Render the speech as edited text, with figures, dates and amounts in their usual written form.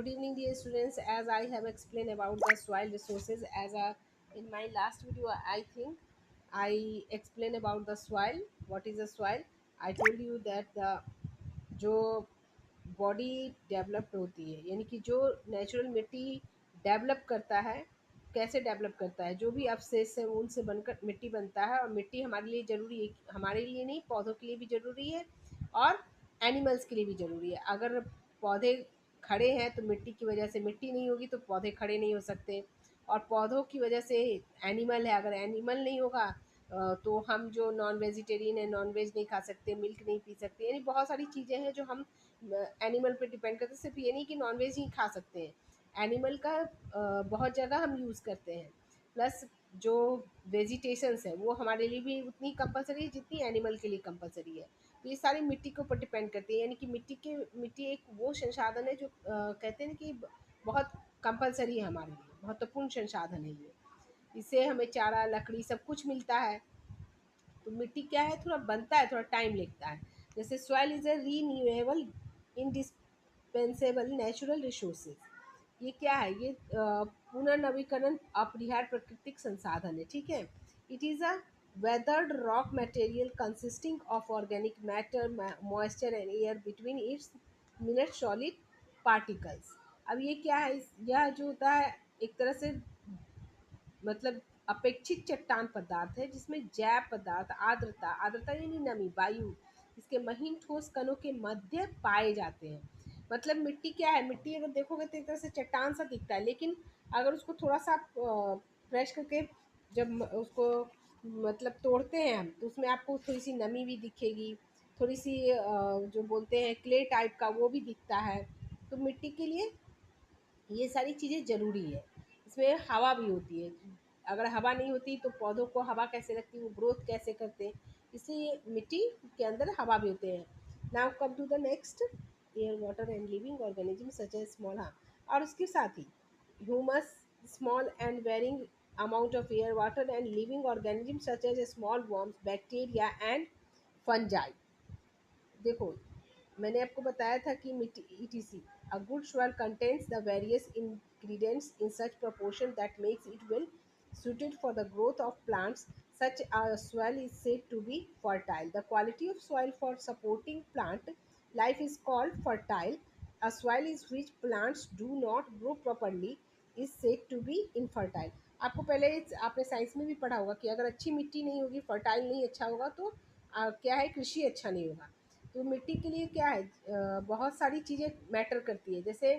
Good evening, dear students. As I have explained about the soil resources, in my last video, I think I explained about the soil. What is the soil? I told you that the जो body developed होती है, यानी कि जो natural मिट्टी develop करता है, कैसे डेवलप करता है, जो भी अवशेष से उनसे बनकर मिट्टी बनता है। और मिट्टी हमारे लिए ज़रूरी है, हमारे लिए नहीं, पौधों के लिए भी ज़रूरी है और एनिमल्स के लिए भी ज़रूरी है। अगर पौधे खड़े हैं तो मिट्टी की वजह से मिट्टी नहीं होगी तो पौधे खड़े नहीं हो सकते, और पौधों की वजह से एनिमल है। अगर एनिमल नहीं होगा तो हम जो नॉन वेजिटेरियन है, नॉन वेज नहीं खा सकते, मिल्क नहीं पी सकते, यानी बहुत सारी चीज़ें हैं जो हम एनिमल पे डिपेंड करते हैं। सिर्फ ये नहीं कि नॉन वेज ही खा सकते हैं, एनिमल का बहुत जगह हम यूज़ करते हैं। प्लस जो वेजिटेशंस है वो हमारे लिए भी उतनी कंपलसरी है जितनी एनिमल के लिए कंपलसरी है। तो ये सारी मिट्टी के ऊपर डिपेंड करती है, यानी कि मिट्टी एक वो संसाधन है जो कहते हैं ना कि बहुत कंपलसरी है, हमारे लिए महत्वपूर्ण संसाधन है ये। इससे हमें चारा, लकड़ी सब कुछ मिलता है। तो मिट्टी क्या है, थोड़ा बनता है, थोड़ा टाइम लगता है। जैसे soil is a renewable indispensable natural resources. ये क्या है, ये पुनर्नवीकरण अपरिहार्य प्राकृतिक संसाधन है, ठीक है। It is a weathered rock material consisting of organic matter, moisture and air between its minute solid particles। अब ये क्या है, यह जो होता है एक तरह से मतलब अपेक्षित चट्टान पदार्थ है जिसमें जैव पदार्थ, आर्द्रता आर्द्रता यानी नमी, वायु, इसके महीन ठोस कणों के मध्य पाए जाते हैं। मतलब मिट्टी क्या है, मिट्टी अगर देखोगे तो एक तरह से चट्टान सा दिखता है, लेकिन अगर उसको थोड़ा सा फ्रेश करके जब उसको मतलब तोड़ते हैं हम, तो उसमें आपको थोड़ी सी नमी भी दिखेगी, थोड़ी सी जो बोलते हैं क्ले टाइप का वो भी दिखता है। तो मिट्टी के लिए ये सारी चीज़ें ज़रूरी है। इसमें हवा भी होती है, अगर हवा नहीं होती तो पौधों को हवा कैसे लगती, वो ग्रोथ कैसे करते, इसलिए मिट्टी के अंदर हवा भी होते हैं। Now come to the next, air, water and living organism such as small, हाँ, और उसके साथ ही humus, small and varying amount of air, water and living organism such as small worms, bacteria and fungi. देखो, मैंने आपको बताया था कि मिट्टी ETC, a good soil contains the various ingredients in such proportion that makes it well suited for the growth of plants. Such a soil is said to be fertile. The quality of soil for supporting plant life is called fertile. A soil is which plants do not grow properly is said to be infertile। आपको पहले आपने science में भी पढ़ा होगा कि अगर अच्छी मिट्टी नहीं होगी, फर्टाइल नहीं अच्छा होगा, तो क्या है, कृषि अच्छा नहीं होगा। तो मिट्टी के लिए क्या है, बहुत सारी चीज़ें मैटर करती है। जैसे